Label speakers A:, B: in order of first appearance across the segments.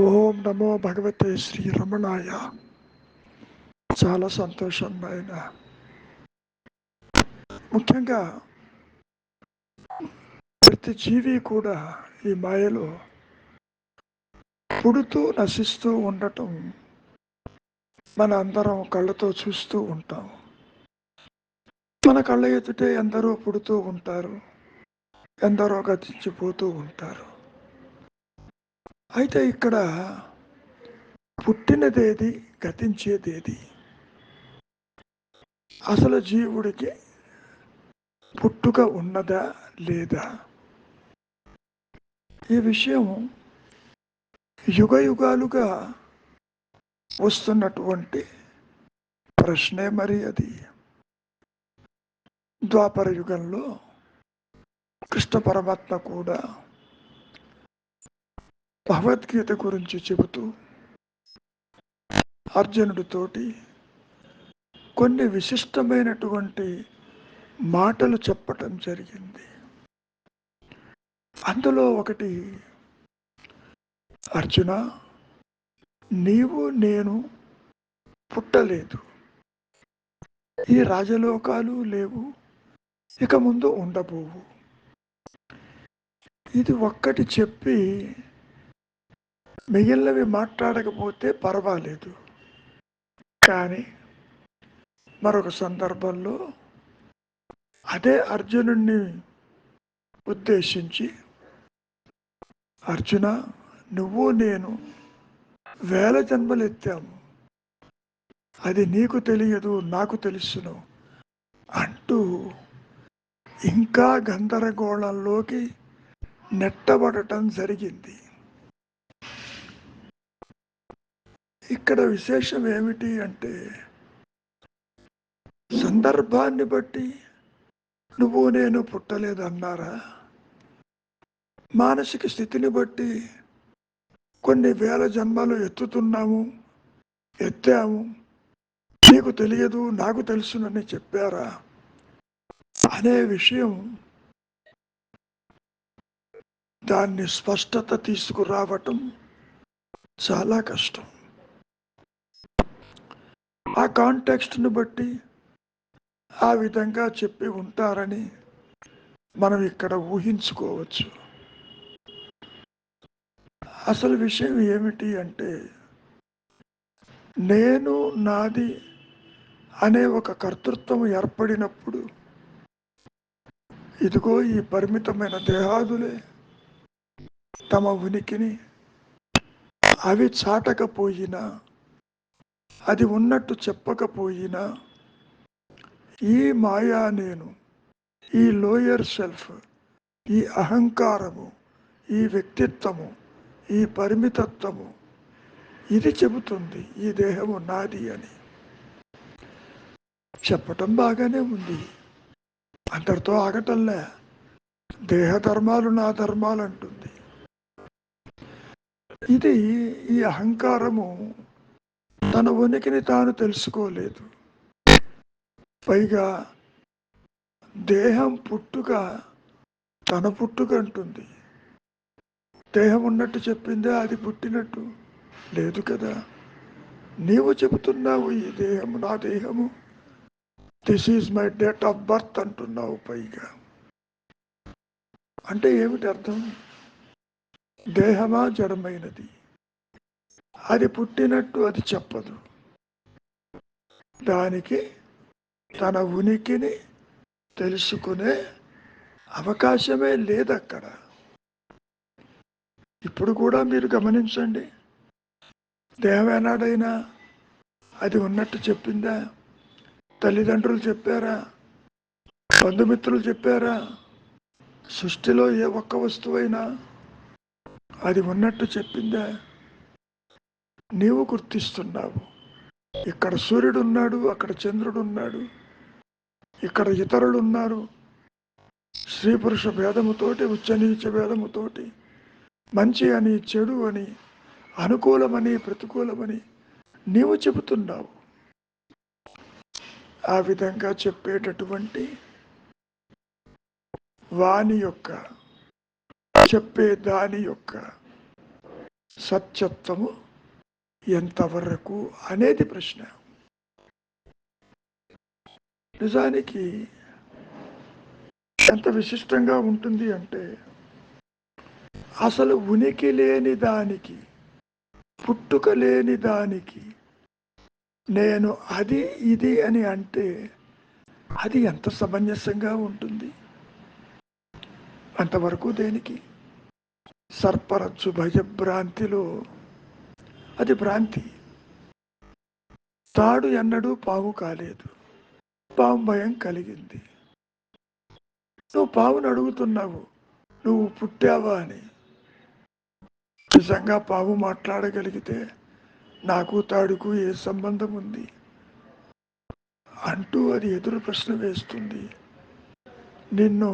A: ఓం నమో భగవతే శ్రీ రమణాయ. చాలా సంతోషం నాయన. ముఖ్యంగా ప్రతి జీవి కూడా ఈ మాయలో పుడుతూ నశిస్తూ ఉండటం మన అందరం కళ్ళతో చూస్తూ ఉంటాం. మన కళ్ళ ఎదుటే ఎందరో పుడుతూ ఉంటారు, ఎందరో గతించిపోతూ ఉంటారు. అయితే ఇక్కడ పుట్టినదేది, గతించేదేది? అసలు జీవుడికి పుట్టుక ఉన్నదా లేదా? ఈ విషయం యుగ యుగాలుగా వస్తున్నటువంటి ప్రశ్నే. మరి అది ద్వాపర యుగంలో కృష్ణ పరమాత్మ కూడా భగవద్గీత గురించి చెబుతూ అర్జునుడితోటి కొన్ని విశిష్టమైనటువంటి మాటలు చెప్పటం జరిగింది. అందులో ఒకటి, అర్జున, నీవు నేను పుట్టలేదు, ఈ రాజలోకాలు లేవు, ఇక ముందు ఉండబోవు. ఇది ఒక్కటి చెప్పి మిగిలినవి మాట్లాడకపోతే పర్వాలేదు. కానీ మరొక సందర్భంలో అదే అర్జునుడిని ఉద్దేశించి, అర్జున, నువ్వు నేను వేల జన్మలు ఎత్తాము, అది నీకు తెలియదు, నాకు తెలుసును అంటూ ఇంకా గందరగోళంలోకి నెట్టబడటం జరిగింది. ఇక్కడ విశేషం ఏమిటి అంటే, సందర్భాన్ని బట్టి నువ్వు నేను పుట్టలేదన్నారా? మానసిక స్థితిని బట్టి కొన్ని వేల జన్మలు ఎత్తాము, నీకు తెలియదు, నాకు తెలుసునని చెప్పారా అనే విషయం, దాన్ని స్పష్టత తీసుకురావటం చాలా కష్టం. ఆ కాంటెక్స్ట్ను బట్టి ఆ విధంగా చెప్పి ఉంటారని మనం ఇక్కడ ఊహించుకోవచ్చు. అసలు విషయం ఏమిటి అంటే, నేను, నాది అనే ఒక కర్తృత్వం ఏర్పడినప్పుడు ఇదిగో ఈ పరిమితమైన దేహాదులే తమ ఉనికిని అవి చాటకపోయినా, అది ఉన్నట్టు చెప్పకపోయినా, ఈ మాయా నేను, ఈ లోయర్ సెల్ఫ్, ఈ అహంకారము, ఈ వ్యక్తిత్వము, ఈ పరిమితత్వము, ఇది చెబుతుంది ఈ దేహము నాది అని. చెప్పటం బాగానే ఉంది, అంతటితో ఆగటంలే. దేహ ధర్మాలు నా ధర్మాలు అంటుంది. ఇది ఈ అహంకారము తన ఉనికిని తాను తెలుసుకోలేదు. పైగా దేహం పుట్టుక తన పుట్టుక అంటుంది. దేహం ఉన్నట్టు చెప్పిందే అది పుట్టినట్టు లేదు కదా. నీవు చెబుతున్నావు ఈ దేహము నా దేహము, this is my date of birth అంటున్నావు. పైగా అంటే ఏమిటి అర్థం? దేహమా జడమైనది, అది పుట్టినట్టు అది చెప్పదు. దానికి తన ఉనికిని తెలుసుకునే అవకాశమే లేదక్కడ. ఇప్పుడు కూడా మీరు గమనించండి, దేహం ఏనాడైనా అది ఉన్నట్టు చెప్పిందా? తల్లిదండ్రులు చెప్పారా? బంధుమిత్రులు చెప్పారా? సృష్టిలో ఏ ఒక్క వస్తువైనా అది ఉన్నట్టు చెప్పిందా? నీవు గుర్తిస్తున్నావు, ఇక్కడ సూర్యుడు ఉన్నాడు, అక్కడ చంద్రుడు ఉన్నాడు, ఇక్కడ ఇతరులు ఉన్నారు. స్త్రీ పురుష భేదముతోటి, ఉచ్చనీచ భేదముతోటి, మంచి అని చెడు అని, అనుకూలమని ప్రతికూలమని నీవు చెబుతున్నావు. ఆ విధంగా చెప్పేటటువంటి వాణి యొక్క, చెప్పే దాని యొక్క సత్యత్వము ఎంతవరకు అనేది ప్రశ్న. నిజానికి ఎంత విశిష్టంగా ఉంటుంది అంటే, అసలు ఉనికి లేని దానికి, పుట్టుక లేని దానికి నేను అది ఇది అని అంటే అది ఎంత సమంజసంగా ఉంటుంది. అంతవరకు దేనికి? సర్పరచ్చు భయభ్రాంతిలో అది భ్రాంతి. తాడు ఎన్నడూ పాము కాలేదు, పాము భయం కలిగింది. నువ్వు పావును అడుగుతున్నావు, నువ్వు పుట్టావా అని. నిజంగా పాము మాట్లాడగలిగితే నాకు తాడుకు ఏ సంబంధం ఉంది అంటూ అది ఎదురు ప్రశ్న వేస్తుంది, నిన్ను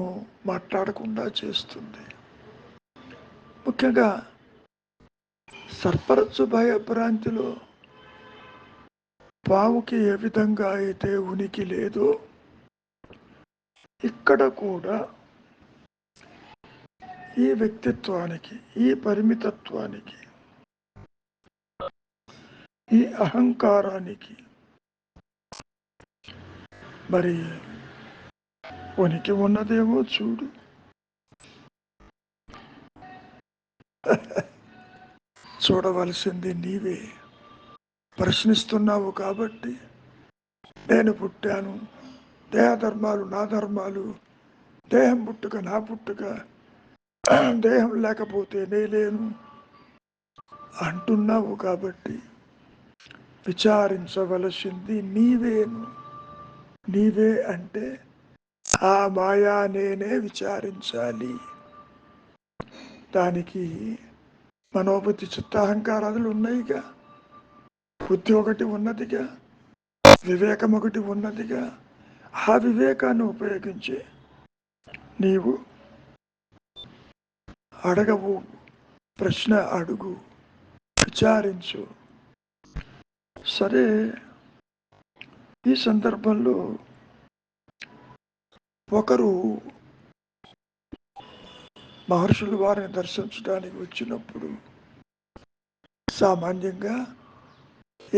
A: మాట్లాడకుండా చేస్తుంది. ముఖ్యంగా సర్పరచ్చు భయభ్రాంతిలో పాముకి ఏ విధంగా అయితే ఉనికి లేదో, ఇక్కడ కూడా ఈ వ్యక్తిత్వానికి, ఈ పరిమితత్వానికి, ఈ అహంకారానికి మరి ఉనికి ఉన్నదేమో చూడు. చూడవలసింది నీవే. ప్రశ్నిస్తున్నావు కాబట్టి నేను పుట్టాను, దేహధర్మాలు నా ధర్మాలు, దేహం పుట్టుక నా పుట్టుక, దేహం లేకపోతే నేలేను అంటున్నావు కాబట్టి విచారించవలసింది నీవేను. నీవే అంటే ఆ మాయా నేనే విచారించాలి. దానికి మనోబుద్ధి చిత్తాహంకారాదులు ఉన్నాయిగా, బుద్ధి ఒకటి ఉన్నదిగా, వివేకం ఒకటి ఉన్నదిగా. ఆ వివేకాన్ని ఉపయోగించి నీవు అడగవు, ప్రశ్న అడుగు, విచారించు. సరే, ఈ సందర్భంలో ఒకరు మహర్షులు వారిని దర్శించడానికి వచ్చినప్పుడు సామాన్యంగా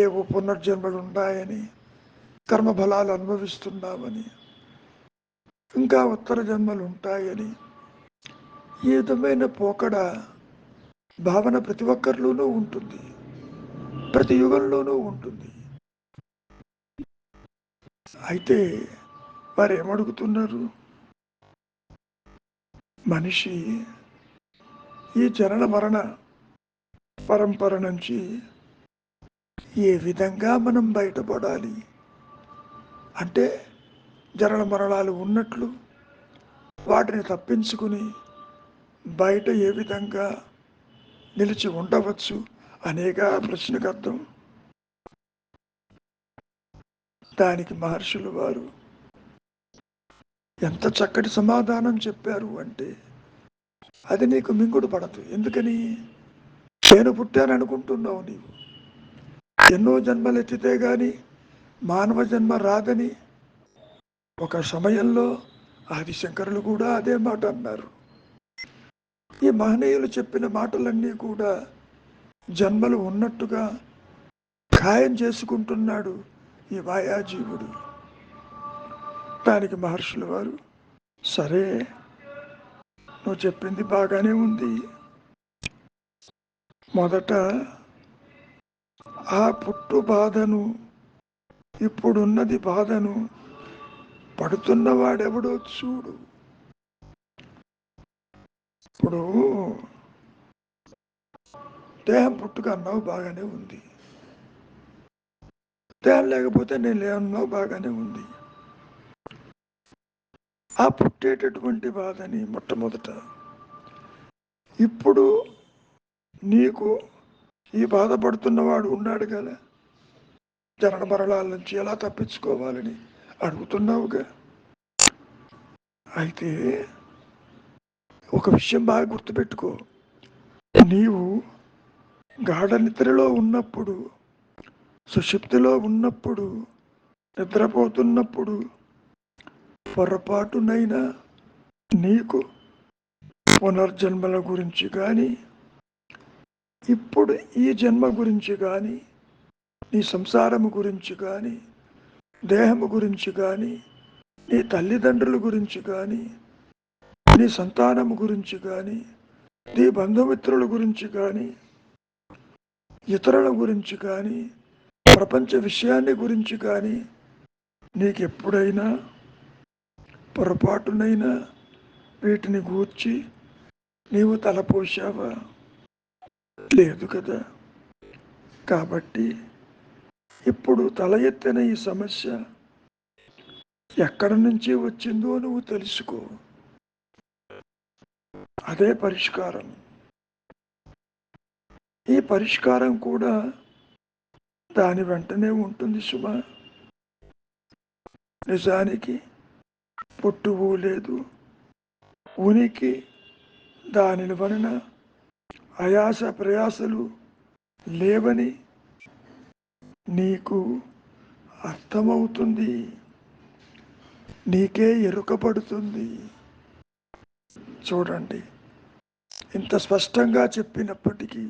A: ఏవో పునర్జన్మలు ఉన్నాయని, కర్మఫలాలు అనుభవిస్తున్నామని, ఇంకా ఉత్తర జన్మలు ఉంటాయని ఈ విధమైన పోకడ భావన ప్రతి ఒక్కరిలోనూ ఉంటుంది, ప్రతి యుగంలోనూ ఉంటుంది. అయితే వారు ఏమడుగుతున్నారు? మనిషి ఈ జనన మరణ పరంపర నుంచి ఏ విధంగా మనం బయటపడాలి అంటే, జనన మరణాలు ఉన్నట్లు వాటిని తప్పించుకుని బయట ఏ విధంగా నిలిచి ఉండవచ్చు అనేక ప్రశ్నకు అర్థం. దానికి మహర్షులు వారు ఎంత చక్కటి సమాధానం చెప్పారు అంటే, అది నీకు మింగుడు పడదు. ఎందుకని? నేను పుట్టాననుకుంటున్నావు నీవు. ఎన్నో జన్మలు ఎత్తితే గాని మానవ జన్మ రాదని ఒక సమయంలో ఆదిశంకరులు కూడా అదే మాట అన్నారు. ఈ మహనీయులు చెప్పిన మాటలన్నీ కూడా జన్మలు ఉన్నట్టుగా ఖాయం చేసుకుంటున్నాడు ఈ మాయాజీవుడు. దానికి మహర్షులు వారు, సరే నువ్వు చెప్పింది బాగానే ఉంది, మొదట ఆ పుట్టు బాధను, ఇప్పుడున్నది బాధను పడుతున్నవాడెవడో చూడు. ఇప్పుడు దేహం పుట్టుక అన్నావు బాగానే ఉంది, దేహం లేకపోతే నేను లేనన్నావు బాగానే ఉంది. ఆ పుట్టేటటువంటి బాధని మొట్టమొదట, ఇప్పుడు నీకు ఈ బాధపడుతున్నవాడు ఉన్నాడు కదా, జనన మరణాల నుంచి ఎలా తప్పించుకోవాలని అడుగుతున్నావుగా. అయితే ఒక విషయం బాగా గుర్తుపెట్టుకో, నీవు గాఢ నిద్రలో ఉన్నప్పుడు, సుషుప్తిలో ఉన్నప్పుడు, నిద్రపోతున్నప్పుడు పొరపాటునైనా నీకు పునర్జన్మల గురించి కానీ, ఇప్పుడు ఈ జన్మ గురించి కానీ, నీ సంసారము గురించి కానీ, దేహము గురించి కానీ, నీ తల్లిదండ్రుల గురించి కానీ, నీ సంతానము గురించి కానీ, నీ బంధుమిత్రుల గురించి కానీ, ఇతరుల గురించి కానీ, ప్రపంచ విషయాన్ని గురించి కానీ నీకెప్పుడైనా పొరపాటునైనా వీటిని గూర్చి నీవు తలపోసావా? లేదు కదా. కాబట్టి ఇప్పుడు తల ఎత్తిన ఈ సమస్య ఎక్కడి నుంచి వచ్చిందో నువ్వు తెలుసుకో. అదే పరిష్కారం. ఈ పరిష్కారం కూడా దాని వెంటనే ఉంటుంది సుమా. నిజానికి పుట్టువు లేదు, ఉనికి దాని వలన ఆయాస ప్రయాసలు లేవని నీకు అర్థమవుతుంది, నీకే ఎరుకపడుతుంది. చూడండి, ఇంత స్పష్టంగా చెప్పినప్పటికీ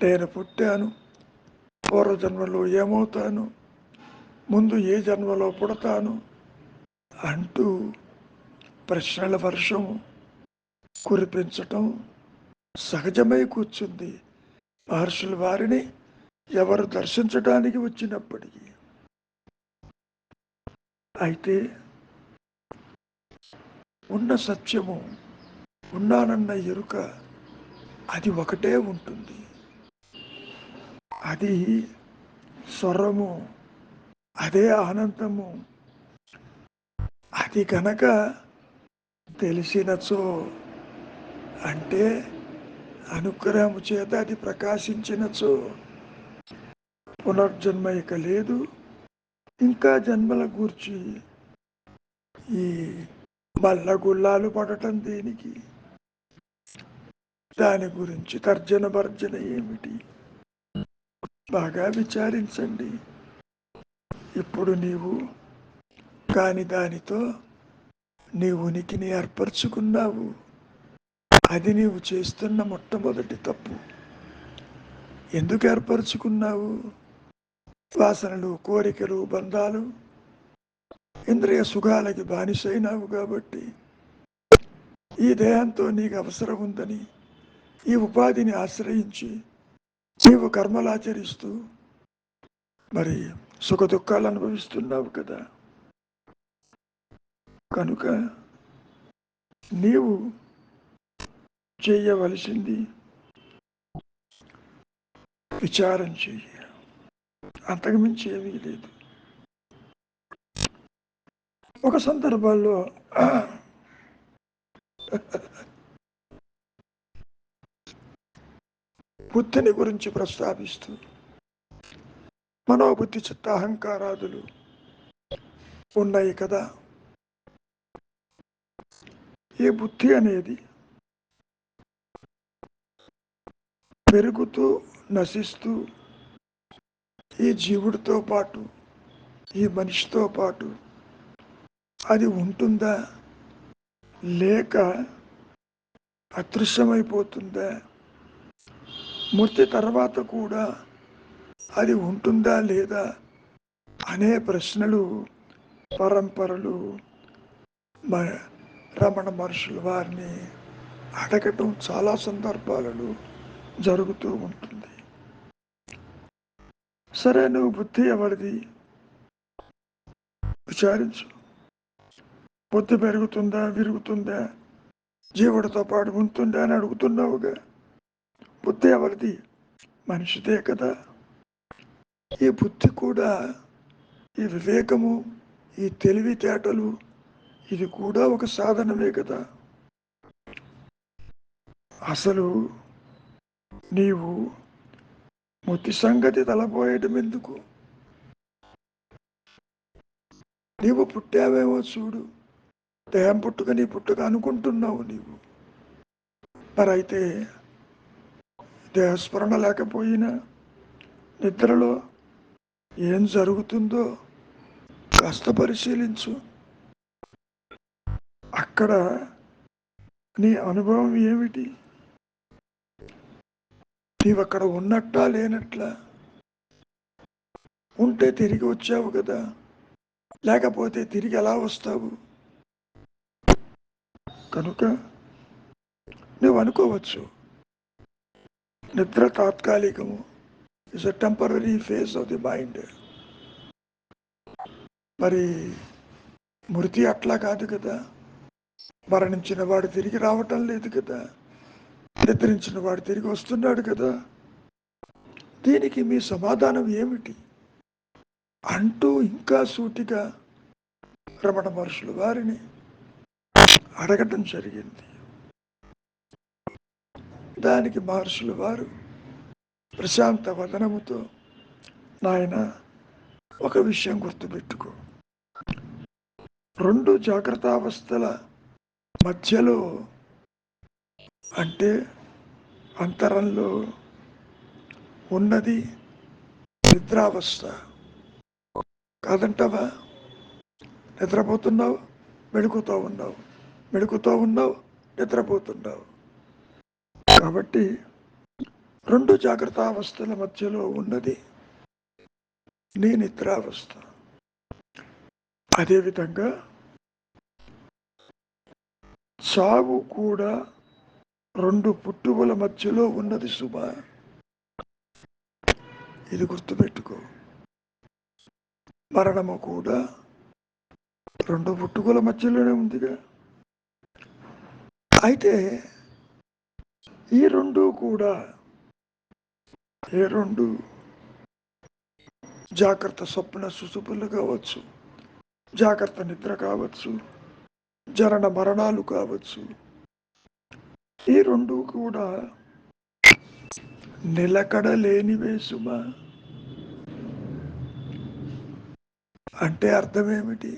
A: నేను పుట్టాను, పూర్వజన్మలో ఏమవుతాను, ముందు ఏ జన్మలో పుడతాను అంటూ ప్రశ్నల వర్షం కురిపించటం సహజమై కూర్చుంది మహర్షుల వారిని ఎవరు దర్శించడానికి వచ్చినప్పటికీ. అయితే ఉన్న సత్యము, ఉన్నానన్న ఎరుక అది ఒకటే ఉంటుంది. అది స్వరము, అదే ఆనందము. అది కనుక తెలిసినచో, అంటే అనుగ్రహము చేత అది ప్రకాశించినచో, పునర్జన్మ ఇక లేదు. ఇంకా జన్మల గూర్చి ఈ మల్లగుల్లాలు పడటం దేనికి? దాని గురించి తర్జన భర్జన ఏమిటి? బాగా విచారించండి. ఇప్పుడు నీవు కాని దానితో నీ ఉనికిని ఏర్పరచుకున్నావు. అది నీవు చేస్తున్న మొట్టమొదటి తప్పు. ఎందుకు ఏర్పరచుకున్నావు? వాసనలు, కోరికలు, బంధాలు, ఇంద్రియ సుఖాలకి బానిసైనావు కాబట్టి. ఈ దేహంతో నీకు అవసరం ఉందని ఈ ఉపాధిని ఆశ్రయించి నీవు కర్మలాచరిస్తూ మరి సుఖ దుఃఖాలు అనుభవిస్తున్నావు కదా. కనుక నీవు చేయవలసింది విచారం చెయ్యి, అంతకుమించి ఏమీ లేదు. ఒక సందర్భాల్లో బుద్ధిని గురించి ప్రస్తావిస్తూ మనోబుద్ధి చిత్త అహంకారాదులు ఉన్నాయి కదా. ఈ బుద్ధి అనేది పెరుగుతూ నశిస్తూ ఈ జీవుడితో పాటు, ఈ మనిషితో పాటు అది ఉంటుందా, లేక అదృశ్యమైపోతుందా? మృతి తర్వాత కూడా అది ఉంటుందా లేదా అనే ప్రశ్నలు పరంపరలు రమణ మహర్షుల వారిని అడగటం చాలా సందర్భాలలో జరుగుతూ ఉంటుంది. సరే, నువ్వు బుద్ధి ఎవరిది విచారించు. బుద్ధి పెరుగుతుందా, విరుగుతుందా, జీవుడితో పాటు ఉంటుందా అని అడుగుతున్నావుగా. బుద్ధి ఎవరిది? మనిషిదే కదా. ఈ బుద్ధి కూడా, ఈ వివేకము, ఈ తెలివితేటలు, ఇది కూడా ఒక సాధనమే కదా. అసలు నీవు ముతి సంగతి తలపోయటం ఎందుకు? నీవు పుట్టావేమో చూడు, దేహం పుట్టుక నీ పుట్టుక అనుకుంటున్నావు నీవు. మరైతే దేహస్మరణ లేకపోయినా నిద్రలో ఏం జరుగుతుందో కాస్త పరిశీలించు. అక్కడ నీ అనుభవం ఏమిటి? నీవక్కడ ఉన్నట్టా లేనట్లా? ఉంటే తిరిగి వచ్చావు కదా, లేకపోతే తిరిగి ఎలా వస్తావు? కనుక నువ్వు అనుకోవచ్చు, నిద్ర తాత్కాలికము, is a temporary phase of the mind. మరి మృతి అట్లా కాదు కదా. మరణించిన వాడు తిరిగి రావటం లేదు కదా, నిద్రించిన వాడు తిరిగి వస్తున్నాడు కదా. దీనికి మీ సమాధానం ఏమిటి అంటూ ఇంకా సూటిగా రమణ మహర్షులు వారిని అడగటం జరిగింది. దానికి మహర్షులు వారు ప్రశాంత వదనముతో, నాయన ఒక విషయం గుర్తుపెట్టుకో, 2 జాగ్రత్తావస్థల మధ్యలో అంటే అంతరంలో ఉన్నది నిద్రావస్థ కాదంటావా? నిద్రపోతున్నావు, మెడుకుతూ ఉన్నావు, మెడుకుతూ ఉన్నావు, నిద్రపోతున్నావు. కాబట్టి 2 జాగ్రత్తావస్థల మధ్యలో ఉన్నది నీ నిద్రావస్థ. అదేవిధంగా చావు కూడా 2 పుట్టువుల మధ్యలో ఉన్నది సుమ. ఇది గుర్తుపెట్టుకో. మరణము కూడా 2 పుట్టుకల మధ్యలోనే ఉందిగా. అయితే ఈ 2 కూడా ఏ 2? జాగ్రత్త స్వప్న సుషుప్తులు కావచ్చు, జాగ్రత్త నిద్ర కావచ్చు, జనన మరణాలు కావచ్చు. ఈ 2 కూడా నిలకడలేనివే సుమ. అంటే అర్థమేమిటి?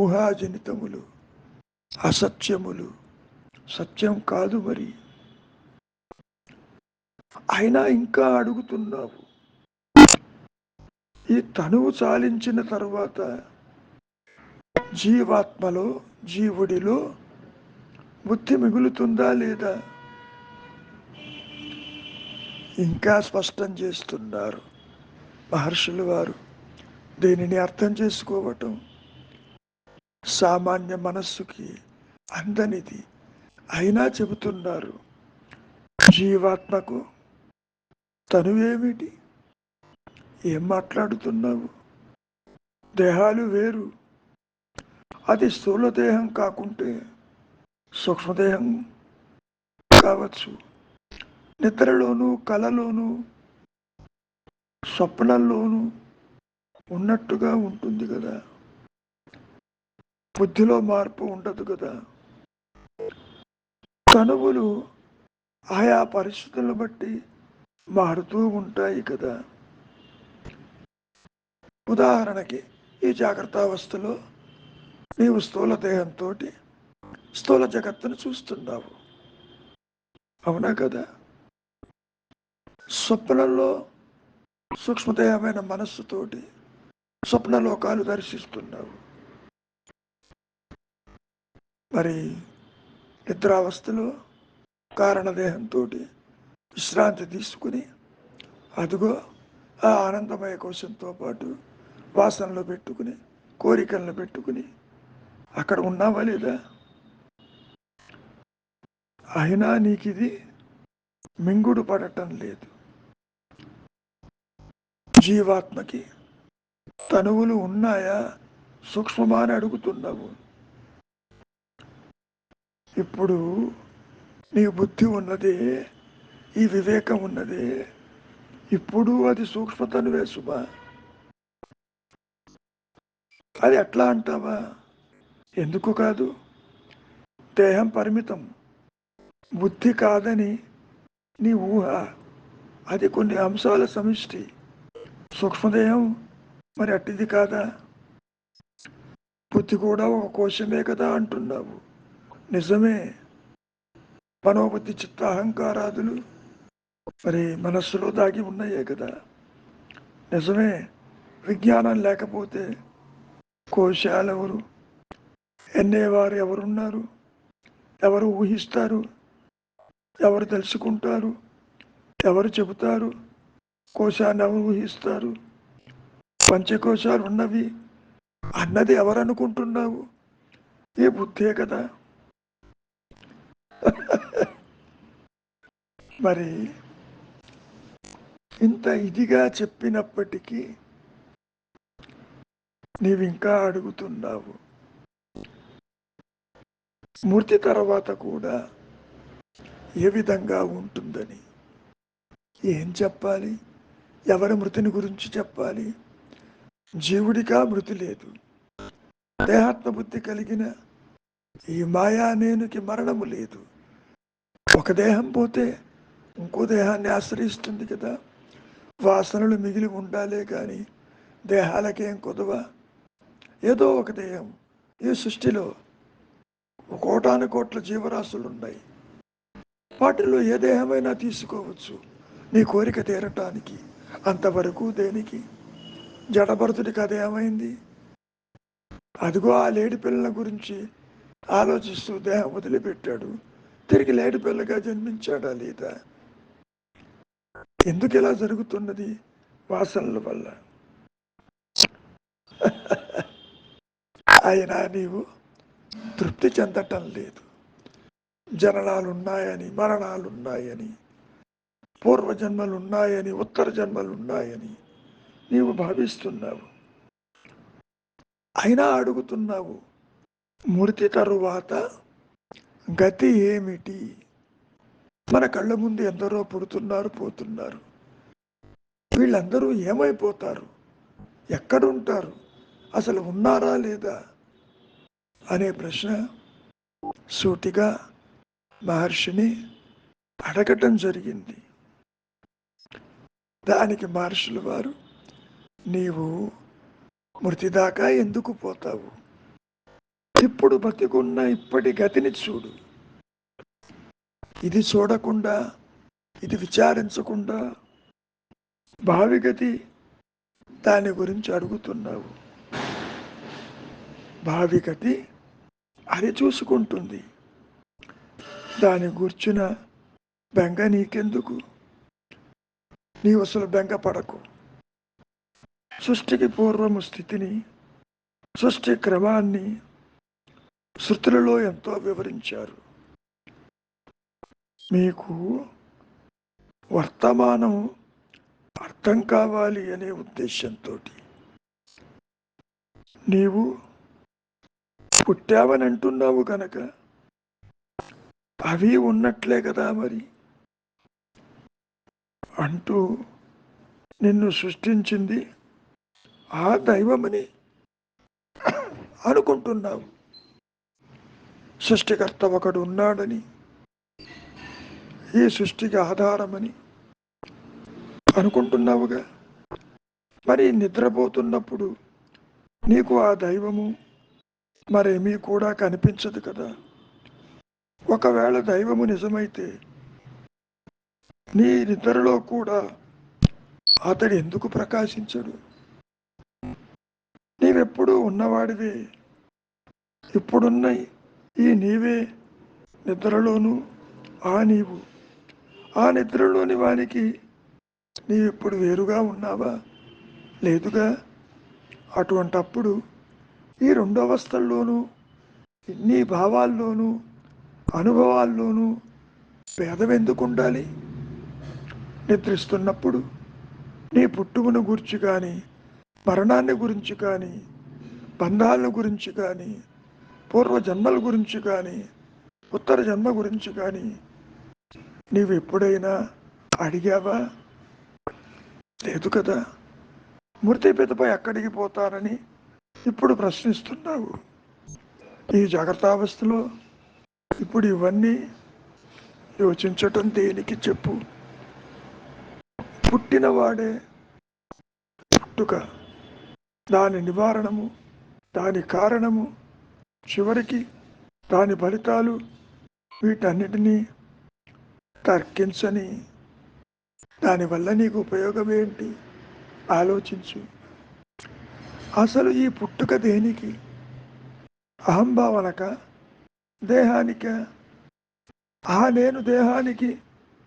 A: ఊహాజనితములు, అసత్యములు, సత్యం కాదు. మరి అయినా ఇంకా అడుగుతున్నావు. ఈ తనువు చాలించిన తరువాత జీవాత్మలో, జీవుడిలో బుద్ధి మిగులుతుందా లేదా? ఇంకా స్పష్టం చేస్తున్నారు మహర్షులు వారు. దీనిని అర్థం చేసుకోవటం సామాన్య మనస్సుకి అందనిది. అయినా చెబుతున్నారు, జీవాత్మకు తనువేమిటి? ఏం మాట్లాడుతున్నావు? దేహాలు వేరు. అది స్థూలదేహం కాకుంటే సూక్ష్మదేహం కావచ్చు. నిద్రలోనూ, కలలోనూ, స్వప్నంలోనూ ఉన్నట్టుగా ఉంటుంది కదా. బుద్ధిలో మార్పు ఉండదు కదా. తనువులు ఆయా పరిస్థితులను బట్టి మారుతూ ఉంటాయి కదా. ఉదాహరణకి ఈ జాగ్రత్త అవస్థలో నీవు స్థూల దేహంతో స్థూల జగత్తును చూస్తున్నావు, అవునా కదా. స్వప్నంలో సూక్ష్మదేహమైన మనస్సుతోటి స్వప్నలోకాలు దర్శిస్తున్నావు. మరి నిద్రావస్థలో కారణదేహంతో విశ్రాంతి తీసుకుని అదిగో ఆ ఆనందమయ కోశంతో పాటు వాసనలు పెట్టుకుని, కోరికలను పెట్టుకుని అక్కడ ఉన్నావా లేదా? అయినా నీకు ఇది మింగుడు పడటం లేదు. జీవాత్మకి తనువులు ఉన్నాయా, సూక్ష్మమా అని అడుగుతున్నావు. ఇప్పుడు నీ బుద్ధి ఉన్నదే, ఈ వివేకం ఉన్నదే, ఇప్పుడు అది సూక్ష్మతనువే సుమా. అది ఎట్లా అంటావా? ఎందుకు కాదు? దేహం పరిమితం, బుద్ధి కాదని నీ ఊహ. అది కొన్ని అంశాల సమిష్టి. సూక్ష్మదేహం మరి అట్టిది కాదా? బుద్ధి కూడా ఒక కోశమే కదా అంటున్నావు. నిజమే. మనోబుద్ధి చిత్త అహంకారాదులు మరి మనస్సులో దాగి ఉన్నాయే కదా. నిజమే. విజ్ఞానం లేకపోతే కోశాలు ఎవరు ఎన్నేవారు ఎవరున్నారు? ఎవరు ఊహిస్తారు? ఎవరు తెలుసుకుంటారు? ఎవరు చెబుతారు? కోశాన్ని ఎవరు ఊహిస్తారు? పంచకోశాలు ఉన్నవి అన్నది ఎవరనుకుంటున్నావు? ఈ బుద్ధే కదా. మరి ఇంత ఇదిగా చెప్పినప్పటికీ నీవింకా అడుగుతున్నావు. మూర్తి తర్వాత కూడా ఏ విధంగా ఉంటుందని. ఏం చెప్పాలి? ఎవరి మృతిని గురించి చెప్పాలి? జీవుడిగా మృతి లేదు. దేహాత్మ బుద్ధి కలిగిన ఈ మాయా నేనుకి మరణము లేదు. ఒక దేహం పోతే ఇంకో దేహాన్ని ఆశ్రయిస్తుంది కదా. వాసనలు మిగిలి ఉండాలే కానీ దేహాలకేం కొదవ. ఏదో ఒక దేహం. ఈ సృష్టిలో కోటాను కోట్ల జీవరాశులు ఉన్నాయి. వాటిల్లో ఏ దేహమైనా తీసుకోవచ్చు నీ కోరిక తీరటానికి. అంతవరకు దేనికి? జడభరతుడికి అదేమైంది? అదిగో ఆ లేడి పిల్లల గురించి ఆలోచిస్తూ దేహం వదిలిపెట్టాడు. తిరిగి లేడి పిల్లగా జన్మించాడా లేదా? ఎందుకు ఇలా జరుగుతున్నది? వాసనల వల్ల. అయినా నీవు తృప్తి చెందటం లేదు. జననాలున్నాయని, మరణాలున్నాయని, పూర్వజన్మలున్నాయని, ఉత్తర జన్మలున్నాయని నీవు భావిస్తున్నావు. అయినా అడుగుతున్నావు, మృతి తరువాత గతి ఏమిటి? మన కళ్ళ ముందు ఎందరో పుడుతున్నారు, పోతున్నారు. వీళ్ళందరూ ఏమైపోతారు? ఎక్కడుంటారు? అసలు ఉన్నారా లేదా అనే ప్రశ్న సూటిగా మహర్షిని అడగటం జరిగింది. దానికి మహర్షులు వారు, నీవు మృతిదాకా ఎందుకు పోతావు? ఇప్పుడు బతికున్న ఇప్పటి గతిని చూడు. ఇది చూడకుండా, ఇది విచారించకుండా భావి గతి దాని గురించి అడుగుతున్నావు. భావి గతి అది చూసుకుంటుంది. దాని గూర్చిన బెంగ నీకెందుకు? నీవు అసలు బెంగ పడకు. సృష్టికి పూర్వము స్థితిని, సృష్టి క్రమాన్ని శృతులలో ఎంతో వివరించారు. మీకు వర్తమానం అర్థం కావాలి అనే ఉద్దేశంతో నీవు పుట్టావని అంటున్నావు కనుక అవి ఉన్నట్లే కదా మరి అంటూ నిన్ను సృష్టించింది ఆ దైవమని అనుకుంటున్నావు. సృష్టికర్త ఒకడు ఉన్నాడని, ఈ సృష్టికి ఆధారమని అనుకుంటున్నావుగా. మరి నిద్రపోతున్నప్పుడు నీకు ఆ దైవము మరేమీ కూడా కనిపించదు కదా. ఒకవేళ దైవము నిజమైతే నీ నిద్రలో కూడా అతడు ఎందుకు ప్రకాశించడు? నీవెప్పుడూ ఉన్నవాడివే. ఇప్పుడున్న ఈ నీవే నిద్రలోనూ నీవు ఆ నిద్రలోని వానికి నీవిప్పుడు వేరుగా ఉన్నావా? లేదుగా. అటువంటప్పుడు ఈ రెండు అవస్థల్లోనూ, నీ భావాల్లోనూ అనుభవాల్లోనూ భేదం ఎందుకు ఉండాలి? నిద్రిస్తున్నప్పుడు నీ పుట్టుకను గురించి కానీ, మరణాన్ని గురించి కానీ, బంధాల గురించి కానీ, పూర్వజన్మల గురించి కానీ, ఉత్తర జన్మ గురించి కానీ నీవు ఎప్పుడైనా అడిగావా? లేదు కదా. మృతి పిదపై ఎక్కడికి పోతానని ఇప్పుడు ప్రశ్నిస్తున్నావు. ఈ జాగ్రత్తావస్థలో ఇప్పుడు ఇవన్నీ యోచించటం దేనికి చెప్పు? పుట్టినవాడే పుట్టుక, దాని నివారణము, దాని కారణము, చివరికి దాని ఫలితాలు, వీటన్నిటినీ తర్కించని దానివల్ల నీకు ఉపయోగం ఏంటి? ఆలోచించు. అసలు ఈ పుట్టుక దేనికి? అహంభావనక, దేహానిక? నేను దేహానికి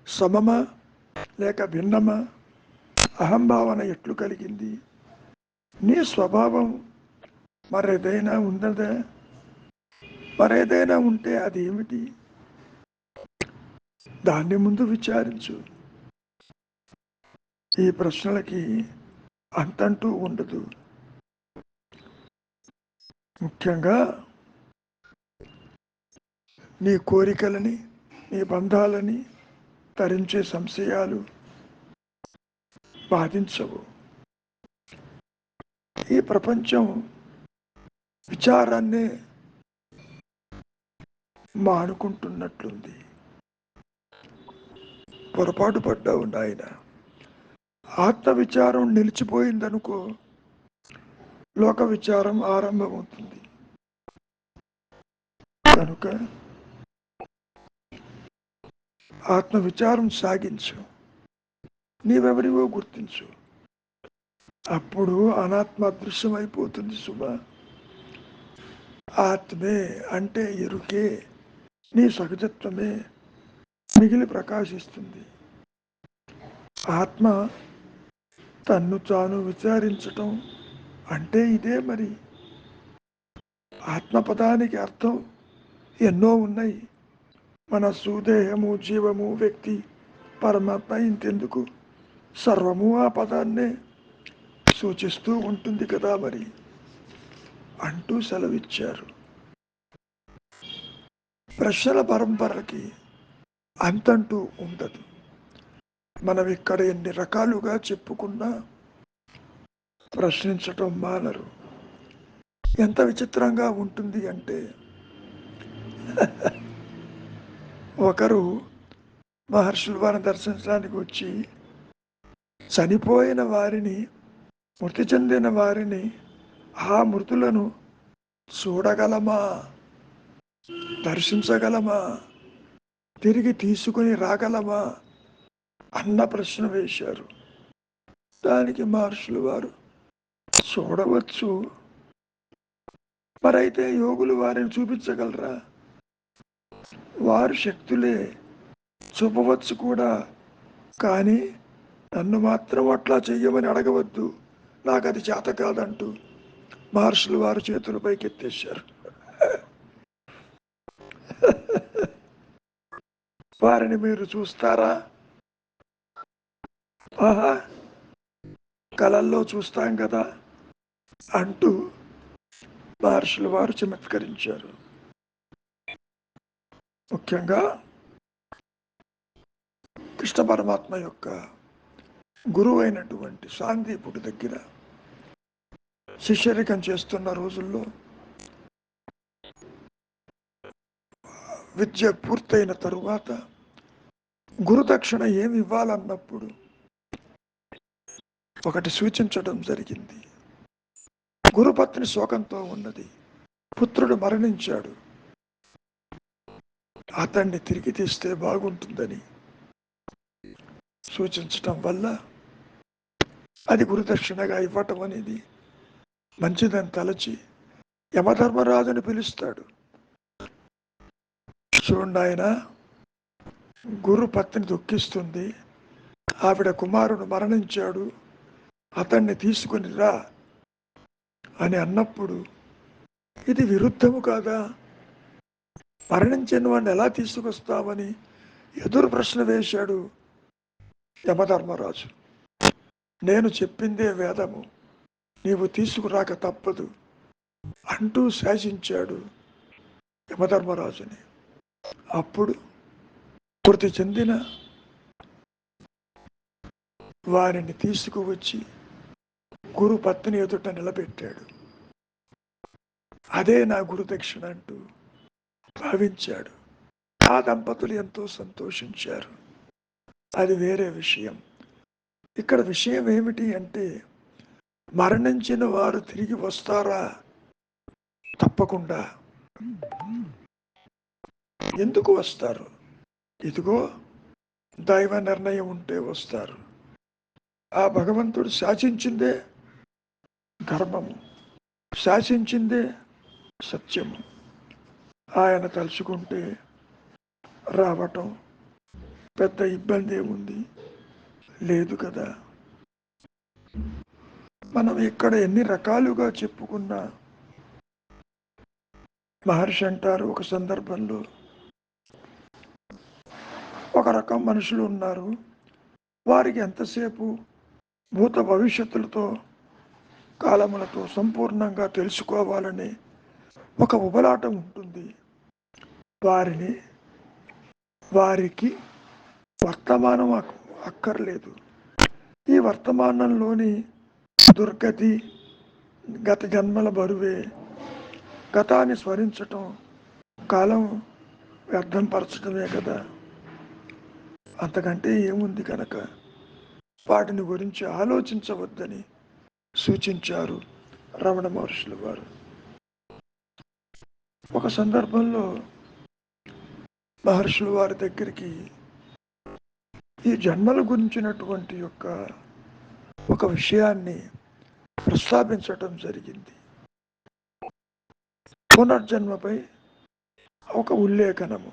A: సమమా లేక భిన్నమా? అహంభావన ఎట్లు కలిగింది? నీ స్వభావం మరేదైనా ఉన్నదా? మరేదైనా ఉంటే అది ఏమిటి? దాన్ని ముందు విచారించు. ఈ ప్రశ్నలకి అంతంటూ ఉండదు. ముఖ్యంగా నీ కోరికలని, నీ బంధాలని తరించే సంశయాలు బాధించవు. ఈ ప్రపంచం విచారాన్నే మానుకుంటున్నట్లుంది. పొరపాటు పడ్డావు నాయన. ఆత్మ విచారం నిలిచిపోయిందనుకో, లోక విచారం ఆరంభమవుతుంది. కనుక ఆత్మ విచారం సాగించు, నీవెవరివో గుర్తించు. అప్పుడు అనాత్మ అదృశ్యమైపోతుంది సుమ. ఆత్మే అంటే ఎరుకే, నీ సహజత్వమే మిగిలి ప్రకాశిస్తుంది. ఆత్మ తన్ను తాను విచారించటం అంటే ఇదే మరి. ఆత్మపదానికి అర్థం ఎన్నో ఉన్నాయి. మనస్సు, దేహము, జీవము, వ్యక్తి, పరమాత్మ, ఇంతెందుకు సర్వము ఆ పదాన్నే సూచిస్తూ ఉంటుంది కదా మరి అంటూ సెలవిచ్చారు. ప్రశ్నల పరంపరకి అంతంటూ ఉండదు. మనం ఇక్కడ ఎన్ని రకాలుగా చెప్పుకున్నా ప్రశ్నించటం మానరు. ఎంత విచిత్రంగా ఉంటుంది అంటే, ఒకరు మహర్షుల వారిని దర్శించడానికి వచ్చి చనిపోయిన వారిని, మృతి చెందిన వారిని, ఆ మృతులను చూడగలమా, దర్శించగలమా, తిరిగి తీసుకుని రాగలమా అన్న ప్రశ్న వేశారు. దానికి మహర్షులు వారు చూడవచ్చు, మరైతే యోగులు వారిని చూపించగలరా? వారు శక్తులే, చూపవచ్చు కూడా, కానీ నన్ను మాత్రం అట్లా చెయ్యమని అడగవద్దు, నాకు అది చేత కాదంటూ మహర్షులు వారు చేతులు పైకెత్తేశారు. వారిని మీరు చూస్తారా? ఆహా, కళల్లో చూస్తాం కదా అంటూ మహర్షులు వారు చమత్కరించారు. ముఖ్యంగా కృష్ణ పరమాత్మ యొక్క గురువు అయినటువంటి సాందీపుడి దగ్గర శిష్యరికం చేస్తున్న రోజుల్లో విద్య పూర్తయిన తరువాత గురుదక్షిణ ఏమి ఇవ్వాలన్నప్పుడు ఒకటి సూచించడం జరిగింది. గురుపత్ని శోకంతో ఉన్నది, పుత్రుడు మరణించాడు, అతన్ని తిరిగి తీస్తే బాగుంటుందని సూచించటం వల్ల అది గురుదక్షిణగా ఇవ్వటం అనేది మంచిదని తలచి యమధర్మరాజుని పిలుస్తాడు. చూడండి ఆయన, గురు పత్ని దుఃఖిస్తుంది, ఆవిడ కుమారుడు మరణించాడు, అతన్ని తీసుకుని రా అని అన్నప్పుడు ఇది విరుద్ధము కాదా? మరణించిన వాడిని ఎలా తీసుకొస్తామని ఎదురు ప్రశ్న వేశాడు యమధర్మరాజు. నేను చెప్పిందే వేదము, నీవు తీసుకురాక తప్పదు అంటూ శాసించాడు యమధర్మరాజుని. అప్పుడు మృతి చెందిన వారిని తీసుకువచ్చి గురు పత్ని ఎదుట నిలబెట్టాడు. అదే నా గురుదక్షిణ అంటూ భావించాడు. ఆ దంపతులు ఎంతో సంతోషించారు. అది వేరే విషయం. ఇక్కడ విషయం ఏమిటి అంటే, మరణించిన వారు తిరిగి వస్తారా? తప్పకుండా. ఎందుకు వస్తారు? ఇదిగో దైవ నిర్ణయం ఉంటే వస్తారు. ఆ భగవంతుడు శాసించిందే ధర్మము, శాసించిందే సత్యము. ఆయన తలుచుకుంటే రావటం పెద్ద ఇబ్బంది ఉంది. లేదు కదా. మనం ఇక్కడ ఎన్ని రకాలుగా చెప్పుకున్నా, మహర్షి అంటారు ఒక సందర్భంలో ఒక రకం మనుషులు ఉన్నారు, వారికి ఎంతసేపు భూత భవిష్యత్తులతో కాలములతో సంపూర్ణంగా తెలుసుకోవాలని ఒక ఉబలాటం ఉంటుంది. వారికి వర్తమానం అక్కర్లేదు. ఈ వర్తమానంలోని దుర్గతి, గత జన్మల బరువే, గతాన్ని స్మరించటం కాలం వ్యర్థం పరచడమే కదా. అంతకంటే ఏముంది కనుక వాటిని గురించి ఆలోచించవద్దని సూచించారు రమణ మహర్షుల వారు. ఒక సందర్భంలో మహర్షుల వారి దగ్గరికి ఈ జన్మల గురించినటువంటి ఒక విషయాన్ని ప్రస్తావించటం జరిగింది. పునర్జన్మపై ఒక ఉల్లేఖనము.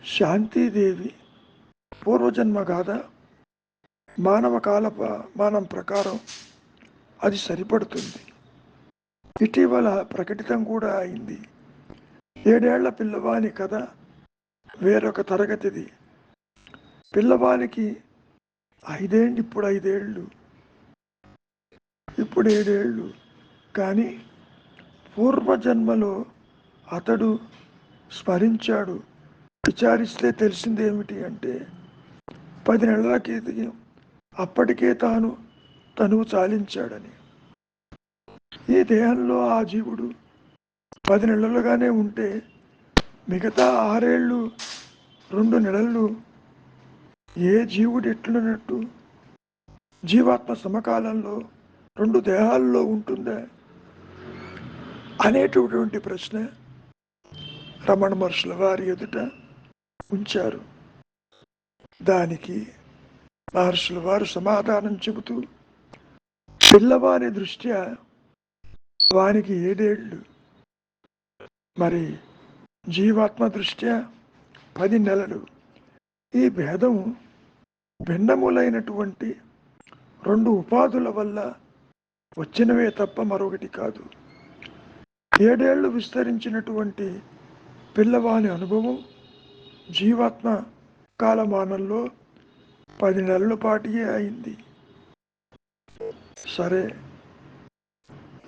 A: శాంతిదేవి పూర్వజన్మ గాథ మానవ కాలమానం ప్రకారం అది సరిపడుతుంది. ఇటీవల ప్రకటితం కూడా అయింది. 7 ఏళ్ల పిల్లవాని కథ వేరొక తరగతిది. పిల్లవానికి 5 ఏళ్ళు, ఇప్పుడు 5 ఏళ్ళు, ఇప్పుడు 7 ఏళ్ళు. కానీ పూర్వజన్మలో అతడు స్మరించాడు. విచారిస్తే తెలిసిందేమిటి అంటే 10 నెలల క్రితం అప్పటికే తనువు చాలించాడని. ఈ దేహంలో ఆ జీవుడు 10 నెలలుగానే ఉంటే మిగతా 6 ఏళ్ళు 2 నెలలు ఏ జీవుడు ఎట్లున్నట్టు జీవాత్మ సమకాలంలో 2 దేహాల్లో ఉంటుందా అనేటటువంటి ప్రశ్న రమణ మహర్షుల వారి ఎదుట ఉంచారు. దానికి మహర్షుల వారు సమాధానం చెబుతూ, పిల్లవాని దృష్ట్యా వానికి 7 ఏళ్ళు, మరి జీవాత్మ దృష్ట్యా 10 నెలలు. ఈ భేదం భిన్నములైనటువంటి 2 ఉపాధుల వల్ల వచ్చినవే తప్ప మరొకటి కాదు. 7 ఏళ్ళు విస్తరించినటువంటి పిల్లవాని అనుభవం జీవాత్మ కాలమానంలో 10 నెలల పాటియే అయింది. సరే,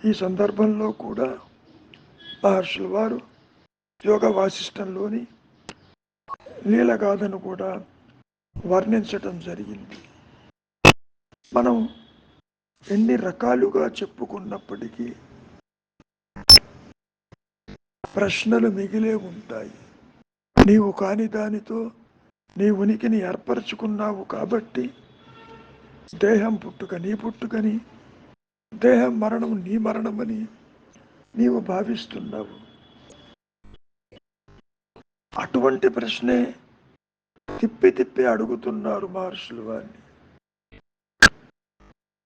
A: ఈ సందర్భంలో కూడా మహర్షుల వారు యోగ వాసిష్టంలోని లీలగాథను కూడా వర్ణించటం జరిగింది. మనం ఎన్ని రకాలుగా చెప్పుకున్నప్పటికీ ప్రశ్నలు మిగిలే ఉంటాయి. నీవు కాని దానితో నీ ఉనికిని ఏర్పరచుకున్నావు కాబట్టి దేహం పుట్టుక నీ పుట్టుకని, దేహం మరణం నీ మరణమని నీవు భావిస్తున్నావు. అటువంటి ప్రశ్నే తిప్పి అడుగుతున్నారు మహర్షులు వారిని.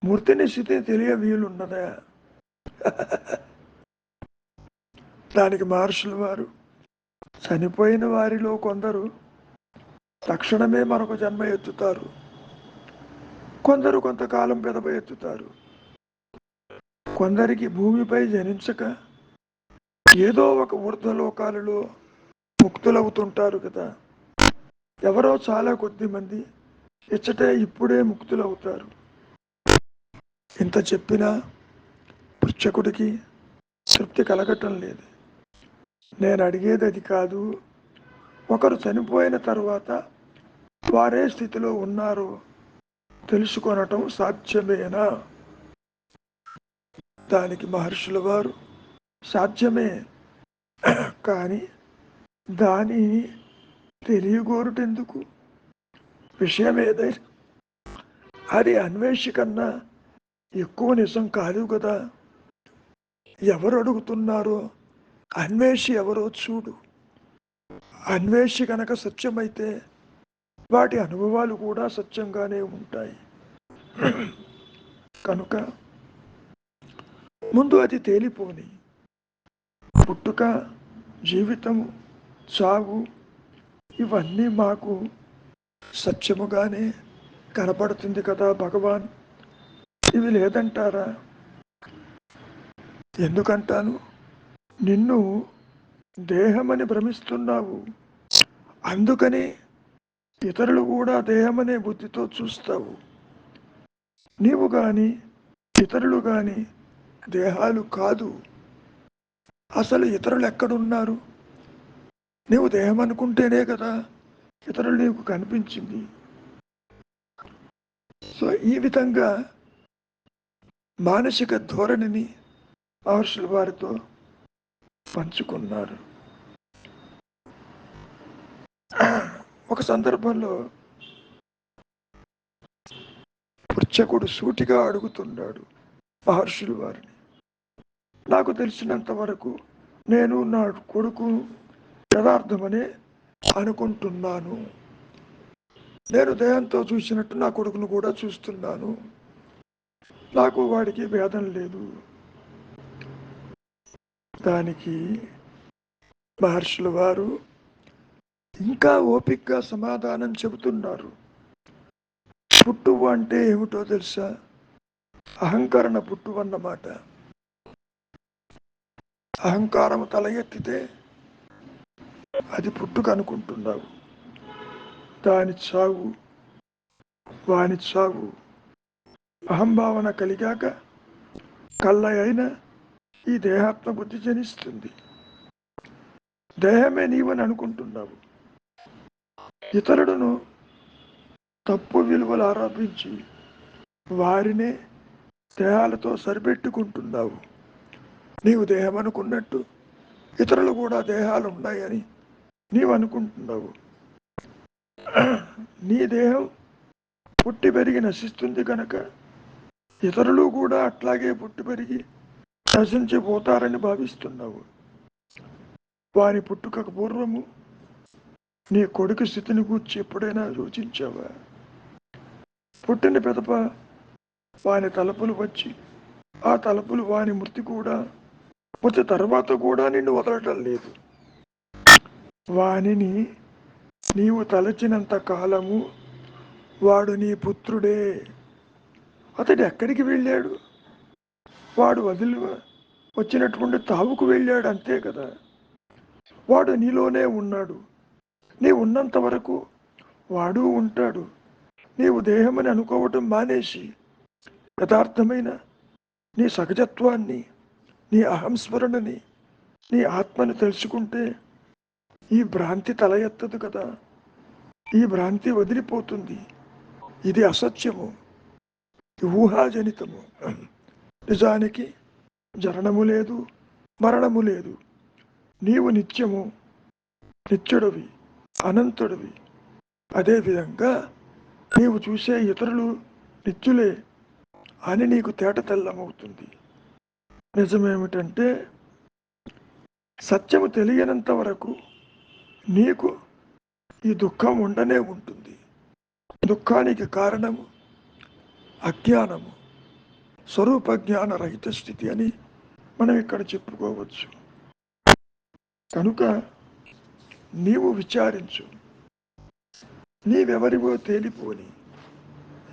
A: మూర్తిని స్థితి తెలియ వీలున్నదా? దానికి మహర్షుల వారు, చనిపోయిన వారిలో కొందరు తక్షణమే మరొక జన్మ ఎత్తుతారు, కొందరు కొంతకాలం పెదవ ఎత్తుతారు, కొందరికి భూమిపై జనించక ఏదో ఒక ఊర్ధ్వలోకాలలో ముక్తులవుతుంటారు కదా. ఎవరో చాలా కొద్ది మంది ఇప్పుడే ముక్తులవుతారు. ఇంత చెప్పినా పుచ్చకుడికి తృప్తి కలగటం లేదు. నేను అడిగేది అది కాదు. ఒకరు చనిపోయిన తర్వాత వారే స్థితిలో ఉన్నారో తెలుసుకొనటం సాధ్యమేనా? దానికి మహర్షుల వారు, సాధ్యమే, కానీ దాని తెలియగోరుటెందుకు? విషయం ఏదైనా అది అన్వేషి కన్నా ఎక్కువ నిజం కాదు కదా. ఎవరు అడుగుతున్నారో అన్వేషి ఎవరో చూడు. అన్వేషి కనుక సత్యమైతే వాటి అనుభవాలు కూడా సత్యంగానే ఉంటాయి. కనుక ముందు అది తేలిపోని. పుట్టుక, జీవితం, చావు ఇవన్నీ మాకు సత్యముగానే కనపడుతుంది కదా భగవాన్, ఇవి లేదంటారా? ఎందుకంటాను, నిన్ను దేహమని భ్రమిస్తున్నావు, అందుకని ఇతరులు కూడా దేహమనే బుద్ధితో చూస్తావు. నీవు కానీ ఇతరులు కానీ దేహాలు కాదు. అసలు ఇతరులు ఎక్కడున్నారు? నీవు దేహం అనుకుంటేనే కదా ఇతరులు నీకు కనిపించింది. సో ఈ విధంగా మానసిక ధోరణిని మహర్షుల వారితో పంచుకున్నారు. ఒక సందర్భంలో పృచ్ఛకుడు సూటిగా అడుగుతున్నాడు మహర్షుల వారిని, నాకు తెలిసినంత వరకు నేను నా కొడుకు యథార్థమనే అనుకుంటున్నాను. నేను దేహంతో చూసినట్టు నా కొడుకును కూడా చూస్తున్నాను. నాకు వాడికి భేదం లేదు. దానికి మహర్షుల వారు ఇంకా ఓపికగా సమాధానం చెబుతున్నారు. పుట్టువు అంటే ఏమిటో తెలుసా? అహంకరణ పుట్టువు అన్నమాట. అహంకారం తల ఎత్తితే అది పుట్టుక అనుకుంటున్నావు. దాని చావు వాని చావు. అహంభావన కలిగాక కళ్ళ అయిన ఈ దేహాత్మ బుద్ధి జనిస్తుంది. దేహమే నీవని అనుకుంటున్నావు. ఇతరులను తప్పు విలువలు ఆరోపించి వారినే దేహాలతో సరిపెట్టుకుంటున్నావు. నీవు దేహం అనుకున్నట్టు ఇతరులు కూడా దేహాలు ఉన్నాయని నీవు అనుకుంటున్నావు. నీ దేహం పుట్టి పెరిగి నశిస్తుంది కనుక ఇతరులు కూడా అట్లాగే పుట్టి పెరిగి నశించిపోతారని భావిస్తున్నావు. వారి పుట్టుకకు పూర్వము నీ కొడుకు స్థితిని గూర్చి ఎప్పుడైనా యోచించావా? పుట్టిన పెదప వాని తలుపులు వచ్చి ఆ తలుపులు వాని మృతి తర్వాత కూడా నిన్ను వదలటం లేదు. వానిని నీవు తలచినంత కాలము వాడు నీ పుత్రుడే. అతడు ఎక్కడికి వెళ్ళాడు? వాడు వదిలి వచ్చినటువంటి తావుకు వెళ్ళాడు, అంతే కదా. వాడు నీలోనే ఉన్నాడు. నీవు ఉన్నంత వరకు వాడు ఉంటాడు. నీవు దేహమని అనుకోవటం మానేసి యథార్థమైన నీ సహజత్వాన్ని, నీ అహంస్మరణని, నీ ఆత్మని తెలుసుకుంటే ఈ భ్రాంతి తల ఎత్తదు కదా. ఈ భ్రాంతి వదిలిపోతుంది. ఇది అసత్యము, ఊహాజనితము. నిజానికి జననము లేదు, మరణము లేదు. నీవు నిత్యము, నిత్యుడివి, అనంతుడివి. అదేవిధంగా నీవు చూసే ఇతరులు నిత్యులే అని నీకు తేట తెల్లమవుతుంది. నిజమేమిటంటే సత్యము తెలియనంత వరకు నీకు ఈ దుఃఖం ఉండనే ఉంటుంది. దుఃఖానికి కారణము అజ్ఞానము, స్వరూప జ్ఞాన రహిత స్థితి అని మనం ఇక్కడ చెప్పుకోవచ్చు. కనుక నీవు విచారించు, నీవెవరివో తేలిపోని.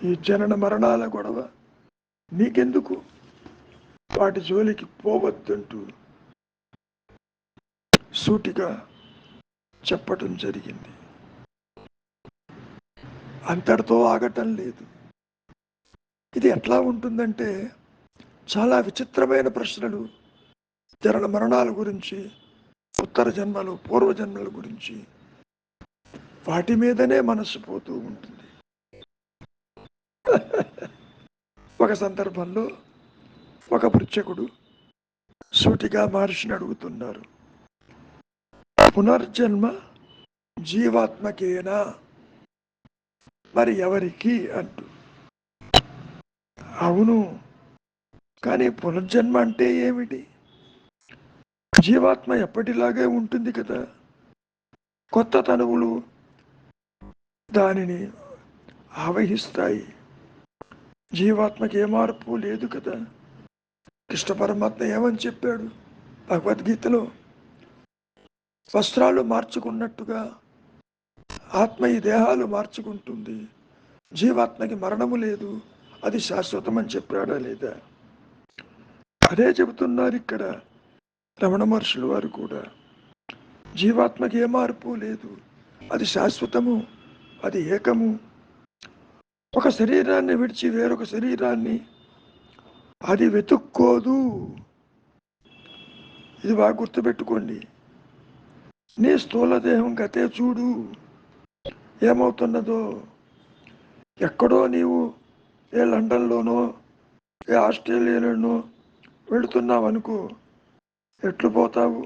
A: ఈ జనన మరణాల గొడవ నీకెందుకు? వాటి జోలికి పోవద్దంటూ సూటిగా చెప్పటం జరిగింది. అంతటితో ఆగటం లేదు. ఇది ఎట్లా ఉంటుందంటే చాలా విచిత్రమైన ప్రశ్నలు, జనన మరణాల గురించి, ఉత్తర జన్మలు, పూర్వజన్మల గురించి, వాటి మీదనే మనసు పోతూ ఉంటుంది. ఒక సందర్భంలో ఒక పృచ్ఛకుడు సూటిగా మహర్షిని అడుగుతున్నారు, పునర్జన్మ జీవాత్మకేనా, మరి ఎవరికి అంటూ. అవును, కానీ పునర్జన్మ అంటే ఏమిటి? జీవాత్మ ఎప్పటిలాగే ఉంటుంది కదా. కొత్త తనువులు దానిని ఆవహిస్తాయి. జీవాత్మకి ఏ మార్పు లేదు కదా. కృష్ణ పరమాత్మ ఏమని చెప్పాడు భగవద్గీతలో? వస్త్రాలు మార్చుకున్నట్టుగా ఆత్మ ఈ దేహాలు మార్చుకుంటుంది. జీవాత్మకి మరణము లేదు, అది శాశ్వతమని చెప్పాడా లేదా? అదే చెబుతున్నారు ఇక్కడ రమణ మహర్షులు వారు కూడా. జీవాత్మకి ఏ మార్పు లేదు, అది శాశ్వతము, అది ఏకము. ఒక శరీరాన్ని విడిచి వేరొక శరీరాన్ని అది వెతుక్కోదు. ఇది బాగా గుర్తుపెట్టుకోండి. నీ స్థూల దేహం గతే చూడు ఏమవుతున్నదో. ఎక్కడో నీవు ఏ లండన్లోనో ఏ ఆస్ట్రేలియాలోనో వెళుతున్నావు అనుకో, ఎట్లు పోతావు?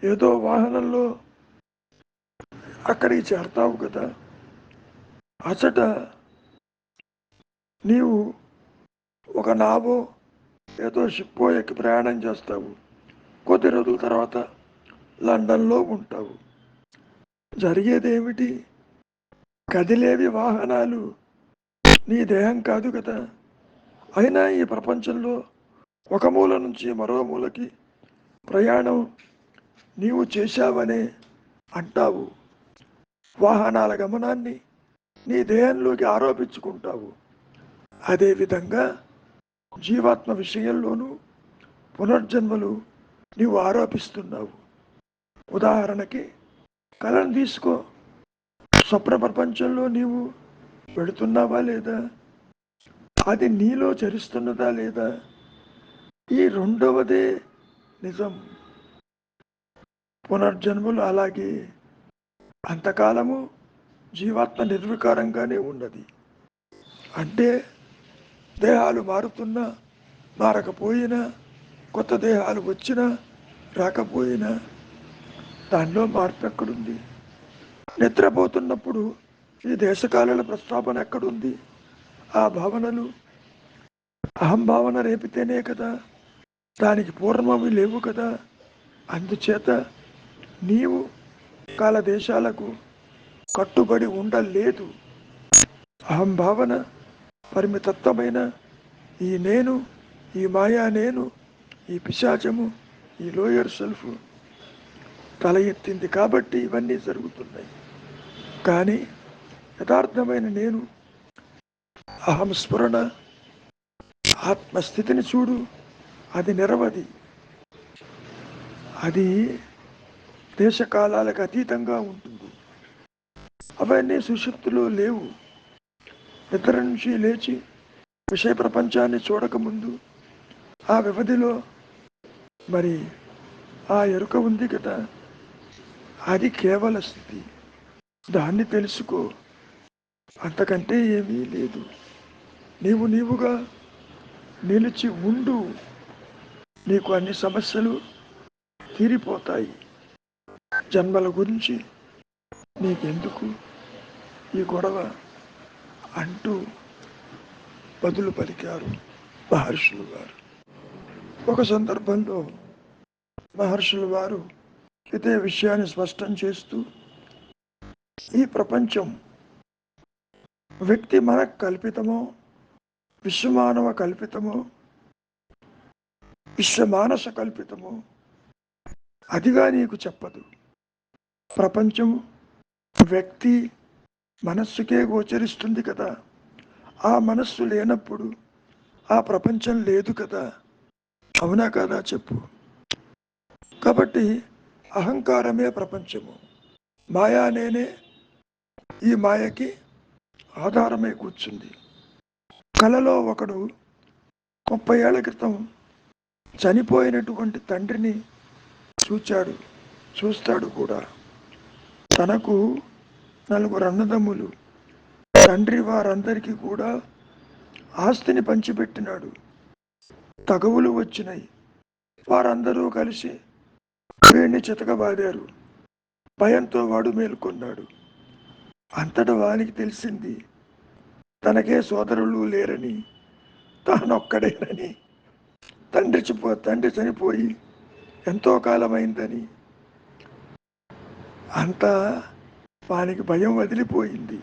A: ఏదో వాహనంలో అక్కడికి చేరతావు కదా. అచట నీవు ఒక నావో ఏదో షిప్పో ఎక్కి ప్రయాణం చేస్తావు. కొద్ది రోజుల తర్వాత లండన్లో ఉంటావు. జరిగేదేమిటి? కదిలేవి వాహనాలు, నీ దేహం కాదు కదా. అయినా ఈ ప్రపంచంలో ఒక మూల నుంచి మరో మూలకి ప్రయాణం నీవు చేశావనే అంటావు. వాహనాల గమనాన్ని నీ దేహంలోకి ఆరోపించుకుంటావు. అదేవిధంగా జీవాత్మ విషయంలోనూ పునర్జన్మలు నీవు ఆరోపిస్తున్నావు. ఉదాహరణకి కళను తీసుకో. స్వప్న ప్రపంచంలో నీవు వెళుతున్నావా లేదా? అది నీలో చరిస్తున్నదా లేదా? ఈ రెండవదే నిజం. పునర్జన్మలు అలాగే. అంతకాలము జీవాత్మ నిర్వికారంగానే ఉన్నది. అంటే దేహాలు మారుతున్నా మారకపోయినా, కొత్త దేహాలు వచ్చినా రాకపోయినా దానిలో మార్పు ఎక్కడుంది? నిద్రపోతున్నప్పుడు ఈ దేశకాల ప్రస్తాపన ఎక్కడుంది? ఆ భావనలు అహంభావన రేపితేనే కదా, దానికి పూర్వమవి లేవు కదా. అందుచేత నీవు కాలదేశాలకు కట్టుబడి ఉండలేదు. అహంభావన పరిమితత్వమైన ఈ నేను, ఈ మాయా నేను, ఈ పిశాచము, ఈ లోయర్ సెల్ఫ్ తల ఎత్తింది కాబట్టి ఇవన్నీ జరుగుతున్నాయి. కానీ యథార్థమైన నేను, అహం స్ఫురణ, ఆత్మస్థితిని చూడు. అది నిరవధి. అది దేశకాలాలకు అతీతంగా ఉంటుంది. అవన్నీ సుషుప్తిలో లేవు. నిద్ర నుంచి లేచి విషయ ప్రపంచాన్ని చూడకముందు ఆ వ్యవధిలో మరి ఆ ఎరుక ఉంది కదా, అది కేవల స్థితి. దాన్ని తెలుసుకో. అంతకంటే ఏమీ లేదు. నీవు నీవుగా నిలిచి ఉండు. నీకు అన్ని సమస్యలు తీరిపోతాయి. జన్మల గురించి నీకెందుకు ఈ గొడవ అంటూ బదులు పలికారు మహర్షులు వారు. ఒక సందర్భంలో మహర్షులు వారు ఇదే విషయాన్ని స్పష్టం చేస్తూ, ఈ ప్రపంచం వ్యక్తి మన కల్పితమో, విశ్వమానవ కల్పితమో, విశ్వమానస కల్పితమో అదిగా నీకు చెప్పదు. ప్రపంచం వ్యక్తి మనస్సుకే గోచరిస్తుంది కదా. ఆ మనస్సు లేనప్పుడు ఆ ప్రపంచం లేదు కదా. అవునా కదా చెప్పు. కాబట్టి అహంకారమే ప్రపంచము, మాయా నేనే ఈ మాయకి ఆధారమై కూర్చుంది. కలలో ఒకడు 30 ఏళ్ల క్రితం చనిపోయినటువంటి తండ్రిని చూస్తాడు కూడా. తనకు 4 అన్నదమ్ములు. తండ్రి వారందరికీ కూడా ఆస్తిని పంచిపెట్టినాడు. తగవులు వచ్చినాయి. వారందరూ కలిసి వీడిని చితకబాదారు. భయంతో వాడు మేల్కొన్నాడు. అంతటా వానికి తెలిసింది తనకే సోదరులు లేరని, తానొక్కడేనని. తండ్రి చనిపోయి ఎంతో కాలమైందని. అంతా వానికి భయం వదిలిపోయింది,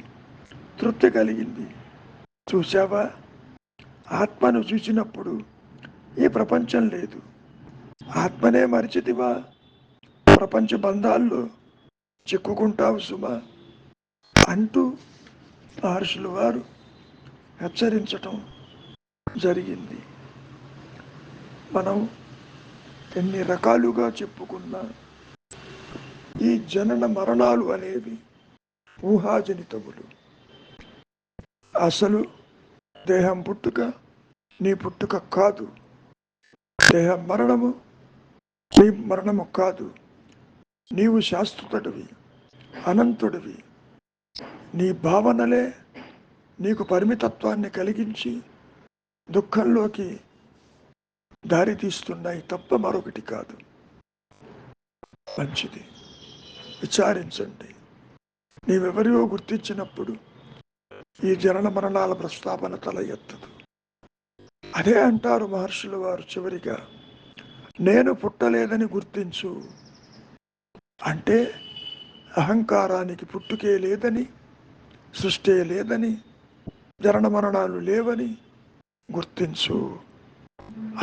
A: తృప్తి కలిగింది. చూశావా, ఆత్మను చూసినప్పుడు ఈ ప్రపంచం లేదు. ఆత్మనే మరిచితివా, ప్రపంచ బంధాల్లో చిక్కుకుంటావు సుమా. అంటూ మహర్షులు వారు హెచ్చరించటం జరిగింది. మనం ఎన్ని రకాలుగా చెప్పుకున్నా ఈ జనన మరణాలు అనేవి ఊహాజనితములు. అసలు దేహం పుట్టుక నీ పుట్టుక కాదు, దేహం మరణము నీ మరణము కాదు. నీవు శాశ్వతుడివి, అనంతుడివి. నీ భావనలే నీకు పరిమితత్వాన్ని కలిగించి దుఃఖంలోకి దారి తీస్తున్నాయి తప్ప మరొకటి కాదు. మంచిది, విచారించండి. నీవెవరియో గుర్తించినప్పుడు ఈ జనన మరణాల ప్రస్తావన తల ఎత్తదు. అదే అంటారు మహర్షుల వారు చివరిగా, నేను పుట్టలేదని గుర్తించు. అంటే అహంకారానికి పుట్టుకే లేదని, సృష్టి లేదని, జనన మరణాలు లేవని గుర్తించు.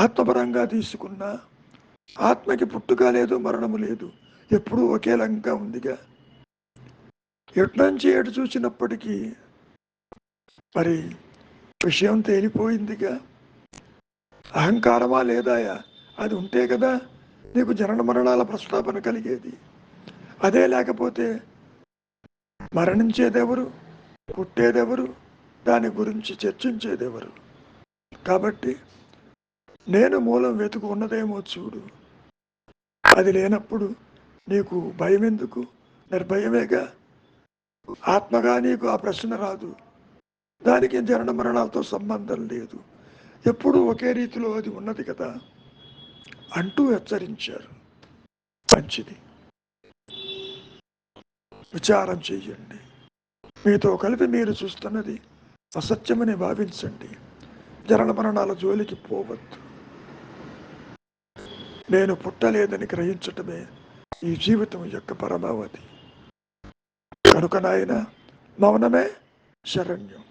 A: ఆత్మపరంగా తీసుకున్నా ఆత్మకి పుట్టుక లేదు, మరణము లేదు, ఎప్పుడూ ఒకేలాగా ఉందిగా. ఎట్నుంచి ఎటు చూసినప్పటికీ మరి విషయం తేలిపోయిందిగా. అహంకారమా లేదాయా? అది ఉంటే కదా నీకు జనన మరణాల ప్రస్తావన కలిగేది. అదే లేకపోతే మరణించేదెవరు, పుట్టేదెవరు, దాని గురించి చర్చించేదెవరు? కాబట్టి నేను మూలం వెతుకు ఉన్నదేమో చూడు. అది లేనప్పుడు నీకు భయం ఎందుకు? నిర్భయమేగా. ఆత్మగా నీకు ఆ ప్రశ్న రాదు. దానికి జనన మరణాలతో సంబంధం లేదు, ఎప్పుడూ ఒకే రీతిలో అది ఉన్నది కదా అంటూ హెచ్చరించారు. మంచిది, విచారం చెయ్యండి. మీతో కలిపి మీరు చూస్తున్నది అసత్యమని భావించండి. జనన మరణాల జోలికి పోవద్దు. నేను పుట్టలేదని గ్రహించటమే ఈ జీవితం యొక్క పరమావధి. కనుక నాయన, మౌనమే శరణ్యం.